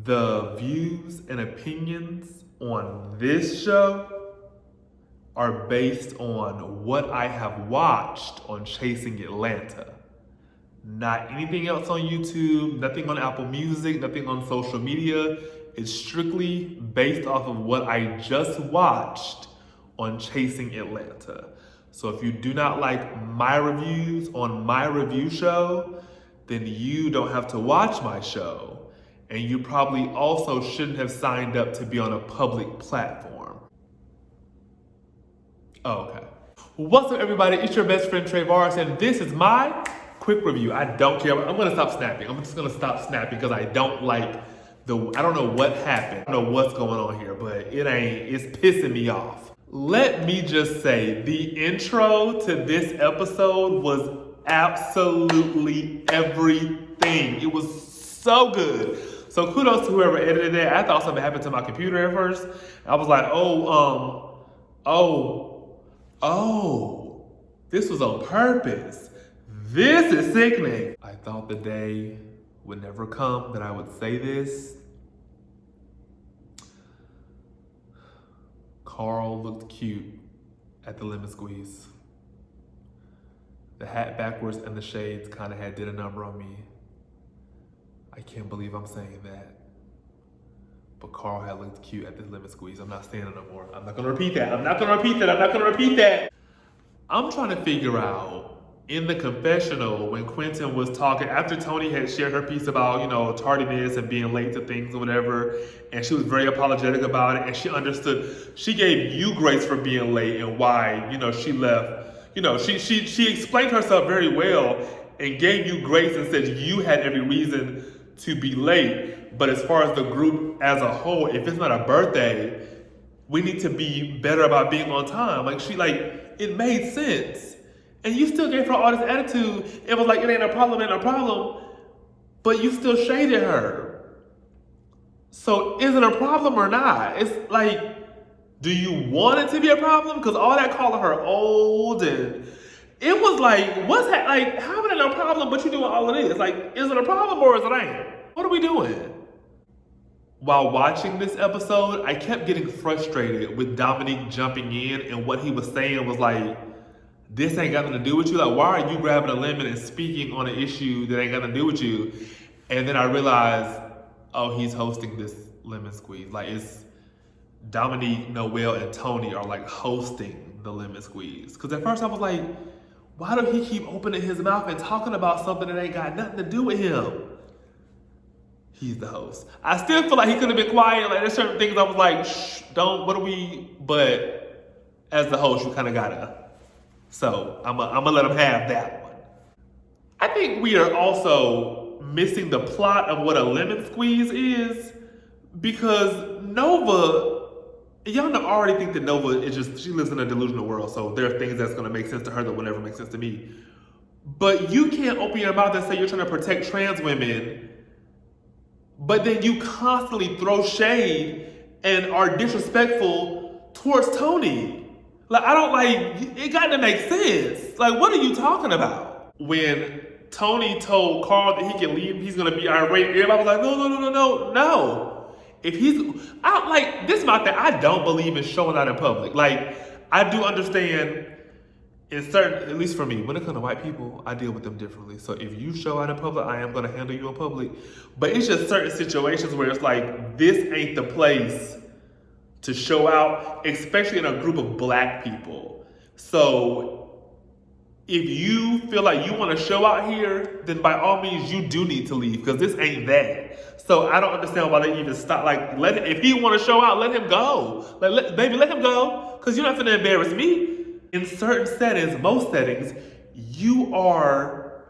The views and opinions on this show are based on what I have watched on Chasing Atlanta. Not anything else on YouTube, nothing on Apple Music, nothing on social media. It's strictly based off of what I just watched on Chasing Atlanta. So if you do not like my reviews on my review show, then you don't have to watch my show. And you probably also shouldn't have signed up to be on a public platform. Oh, okay. What's up, everybody? It's your best friend Tre'Varis, and this is my quick review. I don't care. I'm gonna stop snapping. I'm just gonna stop snapping because I don't like I don't know what happened. I don't know what's going on here, but it's pissing me off. Let me just say, the intro to this episode was absolutely everything. It was so good. So kudos to whoever edited it. I thought something happened to my computer at first. I was like, this was on purpose. This is sickening. I thought the day would never come that I would say this. Carl looked cute at the lemon squeeze. The hat backwards and the shades kind of did a number on me. I can't believe I'm saying that. But Carl had looked cute at the lemon squeeze. I'm not saying it no more. I'm not gonna repeat that. I'm not gonna repeat that. I'm trying to figure out in the confessional when Quentin was talking, after Tony had shared her piece about, tardiness and being late to things or whatever, and she was very apologetic about it, and she understood, she gave you grace for being late and why, she left. She explained herself very well and gave you grace and said you had every reason to be late. But as far as the group as a whole, if it's not a birthday, we need to be better about being on time. It made sense. And you still gave her all this attitude. It was like, it ain't a problem. But you still shaded her. So is it a problem or not? It's like, do you want it to be a problem? Because all that calling her old and it was like, how is it no problem, but you doing all of this? Is it a problem or is it ain't? What are we doing? While watching this episode, I kept getting frustrated with Dominique jumping in, and what he was saying was like, this ain't got nothing to do with you. Why are you grabbing a lemon and speaking on an issue that ain't got nothing to do with you? And then I realized, he's hosting this lemon squeeze. It's Dominique, Noel, and Tony are hosting the lemon squeeze. Because at first I was like, why do he keep opening his mouth and talking about something that ain't got nothing to do with him? He's the host. I still feel like he could have been quiet. There's certain things I was like, shh, but as the host, you kind of gotta. So I'm gonna let him have that one. I think we are also missing the plot of what a lemon squeeze is, because Nova, y'all already think that Nova is she lives in a delusional world, so there are things that's gonna make sense to her that will never make sense to me. But you can't open your mouth and say you're trying to protect trans women, but then you constantly throw shade and are disrespectful towards Tony. It got to make sense. What are you talking about? When Tony told Carl that he can leave, he's gonna be irate, everybody was like, no. If this is my thing, I don't believe in showing out in public. I do understand in certain, at least for me, when it comes to white people, I deal with them differently. So if you show out in public, I am gonna handle you in public. But it's just certain situations where it's this ain't the place to show out, especially in a group of black people. So if you feel like you want to show out here, then by all means you do need to leave, because this ain't that. So I don't understand why they even stop. If he want to show out, let him go. Baby, let him go, because you're not gonna embarrass me. In certain settings, most settings, you are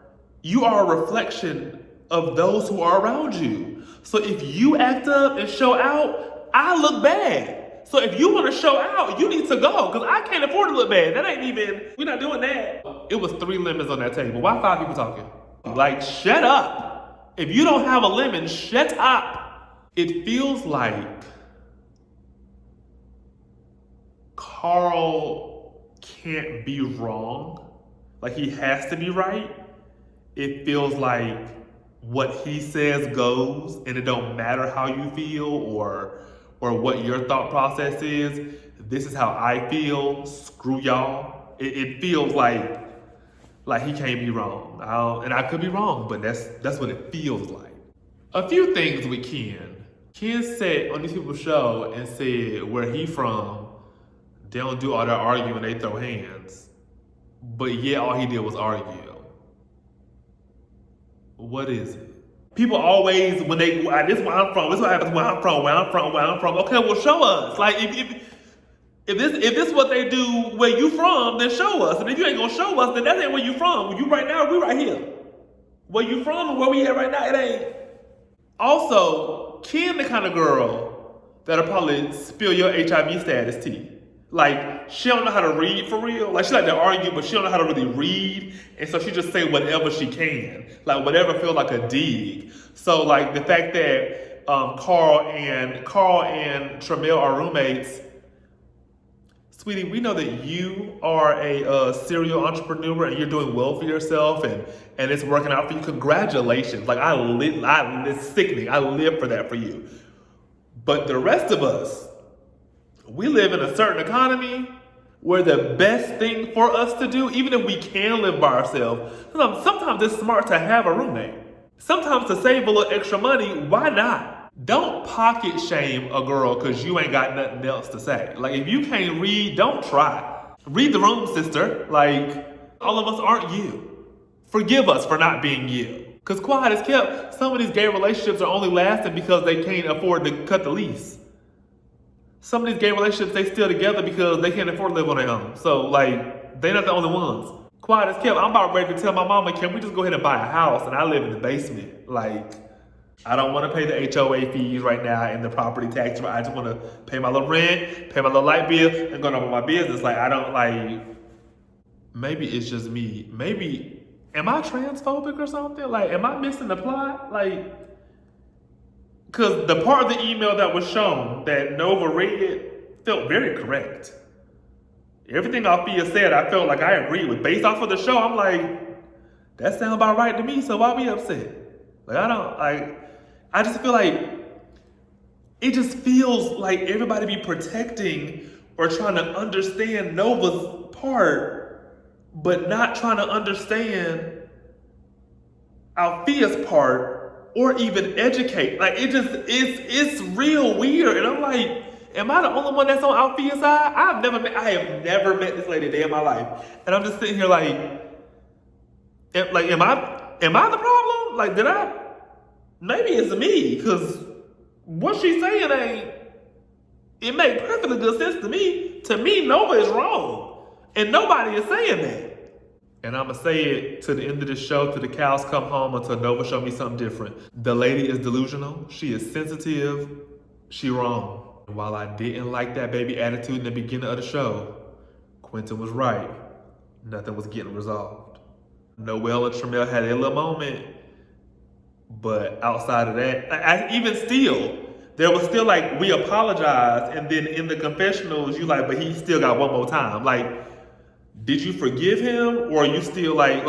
a reflection of those who are around you. So if you act up and show out, I look bad. So if you want to show out, you need to go, because I can't afford to look bad. We're not doing that. It was 3 lemons on that table. Why 5 people talking? Shut up. If you don't have a lemon, shut up. It feels like Carl can't be wrong. He has to be right. It feels like what he says goes, and it don't matter how you feel or what your thought process is. This is how I feel. Screw y'all. It feels like he can't be wrong. And I could be wrong, but that's what it feels like. A few things with Ken. Ken said on these people's show and said where he from, they don't do all that arguing, they throw hands. But yeah, all he did was argue. What is it? People always, when they, this is where I'm from, this is what happens where I'm from. Okay, well show us. Like, if this is what they do where you from, then show us. And if you ain't gonna show us, then that ain't where you from. You right now, we right here. Where you from and where we at right now, it ain't. Also, Kim the kind of girl that'll probably spill your HIV status tea. Like, she don't know how to read for real. Like, she like to argue, but she don't know how to really read. And so she just say whatever she can. Like, whatever feels like a dig. So, like, the fact that Carl and Tremel are roommates, sweetie, we know that you are a serial entrepreneur and you're doing well for yourself and it's working out for you. Congratulations. Like, it's sickening. I live for that for you. But the rest of us, we live in a certain economy where the best thing for us to do, even if we can live by ourselves, sometimes it's smart to have a roommate. Sometimes to save a little extra money, why not? Don't pocket shame a girl because you ain't got nothing else to say. Like, if you can't read, don't try. Read the room, sister. Like, all of us aren't you. Forgive us for not being you. Because quiet as kept, some of these gay relationships are only lasting because they can't afford to cut the lease. Some of these gay relationships, they still together because they can't afford to live on their own. So, like, they're not the only ones. Quiet as kept, I'm about ready to tell my mama, can we just go ahead and buy a house? And I live in the basement. Like, I don't want to pay the HOA fees right now and the property tax. I just want to pay my little rent, pay my little light bill, and go on with my business. Like, I don't, like, maybe it's just me. Maybe, am I transphobic or something? Like, am I missing the plot? Like, because the part of the email that was shown that Nova read felt very correct. Everything Alfia said, I felt like I agreed with. Based off of the show, I'm like, that sounds about right to me, so why we upset? Like, I just feel like, it just feels like everybody be protecting or trying to understand Nova's part, but not trying to understand Alfia's part, or even educate. Like, it's real weird. And I'm like, am I the only one that's on Alfia's side? I have never met this lady a day in my life. And I'm just sitting here like, am I the problem? Like, maybe it's me, because what she's saying it makes perfectly good sense to me. To me, Nova is wrong. And nobody is saying that. And I'm going to say it to the end of the show, till the cows come home, until Nova show me something different. The lady is delusional. She is sensitive. She wrong. And while I didn't like that baby attitude in the beginning of the show, Quentin was right. Nothing was getting resolved. Noel and Tremel had a little moment, but outside of that, even still, there was still like, we apologized, and then in the confessionals, you like, but he still got one more time. Like, did you forgive him, or are you still like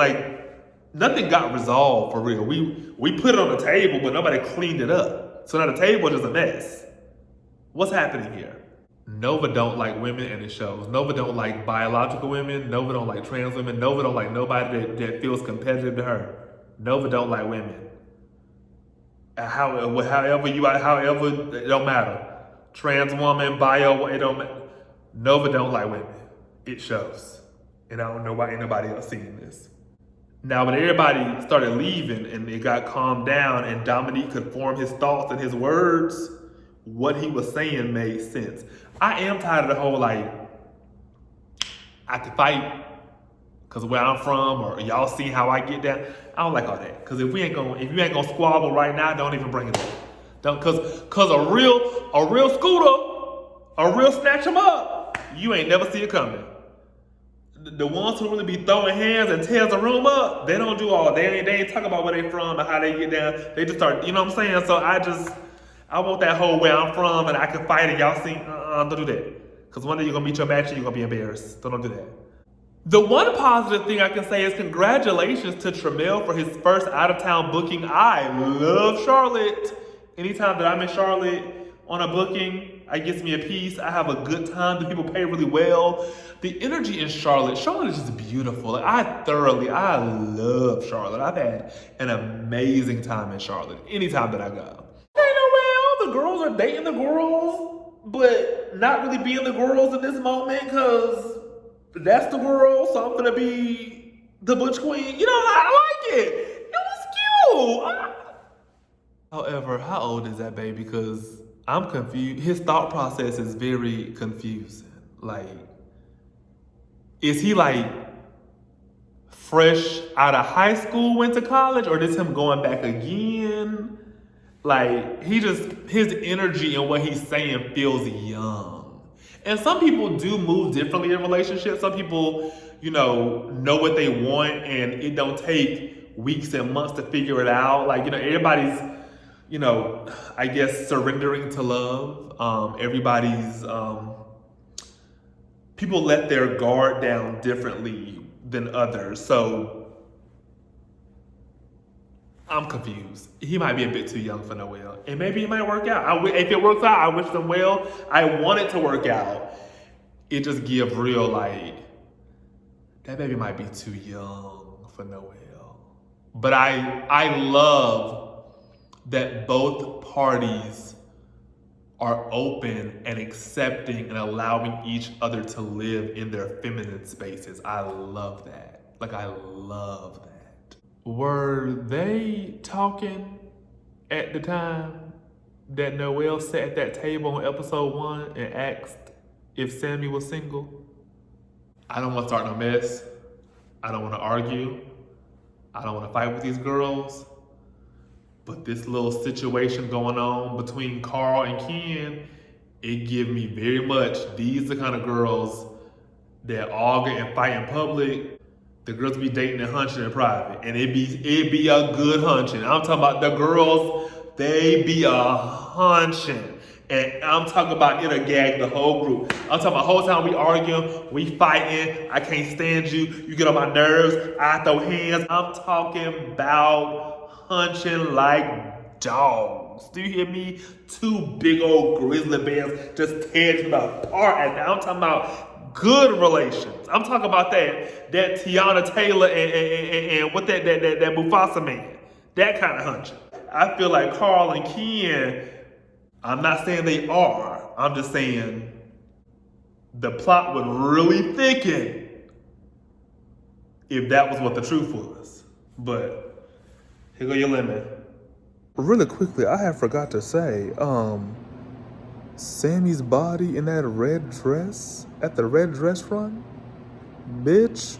nothing got resolved for real? We put it on the table, but nobody cleaned it up. So now the table is a mess. What's happening here? Nova don't like women, and it shows. Nova don't like biological women. Nova don't like trans women. Nova don't like nobody that feels competitive to her. Nova don't like women. However, it don't matter. Trans woman, bio, it don't matter. Nova don't like women. It shows. And I don't know why anybody else seeing this. Now, when everybody started leaving and it got calmed down and Dominique could form his thoughts and his words, what he was saying made sense. I am tired of the whole, like, I could fight because where I'm from, or y'all see how I get down. I don't like all that. Because if you ain't gonna squabble right now, don't even bring it up. Don't, cause a real scooter, a real snatch 'em up, you ain't never see it coming. The ones who really be throwing hands and tears the room up, they don't do all. They ain't talk about where they from and how they get down. They just start, you know what I'm saying? So I want that whole where I'm from and I can fight and y'all see, don't do that. Because one day you're gonna meet your match and you're gonna be embarrassed. So don't do that. The one positive thing I can say is congratulations to Tremel for his first out-of-town booking. I love Charlotte. Anytime that I'm in Charlotte on a booking, it gets me a piece. I have a good time. The people pay really well. The energy in Charlotte is just beautiful. I love Charlotte. I've had an amazing time in Charlotte anytime that I go. Hey, Noel, the girls are dating the girls, but not really being the girls in this moment because that's the girl, so I'm gonna be the butch queen. You know, I like it. It was cute. However, how old is that baby? Because I'm confused. His thought process is very confusing. Like, is he like fresh out of high school, went to college, or is him going back again? Like, his energy and what he's saying feels young. And some people do move differently in relationships. Some people, know what they want and it don't take weeks and months to figure it out. Like, everybody's, I guess surrendering to love. Everybody's, people let their guard down differently than others. So I'm confused. He might be a bit too young for Noel. And maybe it might work out. If it works out, I wish them well. I want it to work out. It just gives real, like, that baby might be too young for Noel. But I love that both parties are open and accepting and allowing each other to live in their feminine spaces. I love that. Like, I love that. Were they talking at the time that Noel sat at that table on episode 1 and asked if Sammy was single? I don't want to start no mess. I don't want to argue. I don't want to fight with these girls. But this little situation going on between Carl and Ken, it give me very much, these are the kind of girls that argue and fight in public. The girls be dating and hunching in private, and it be a good hunching. I'm talking about the girls, they be a hunching. And I'm talking about it'll gag the whole group. I'm talking about the whole time we arguing, we fighting, I can't stand you, you get on my nerves, I throw hands. I'm talking about hunching like dogs. Do you hear me? Two big old grizzly bears just tearing each other apart. And now I'm talking about good relations. I'm talking about that Tiana Taylor and what that Mufasa man. That kind of hunching. I feel like Carl and Ken, I'm not saying they are. I'm just saying the plot would really thicken if that was what the truth was. But here go your lemon. Really quickly, I have forgot to say, Sammy's body in that red dress at the red dress run, bitch.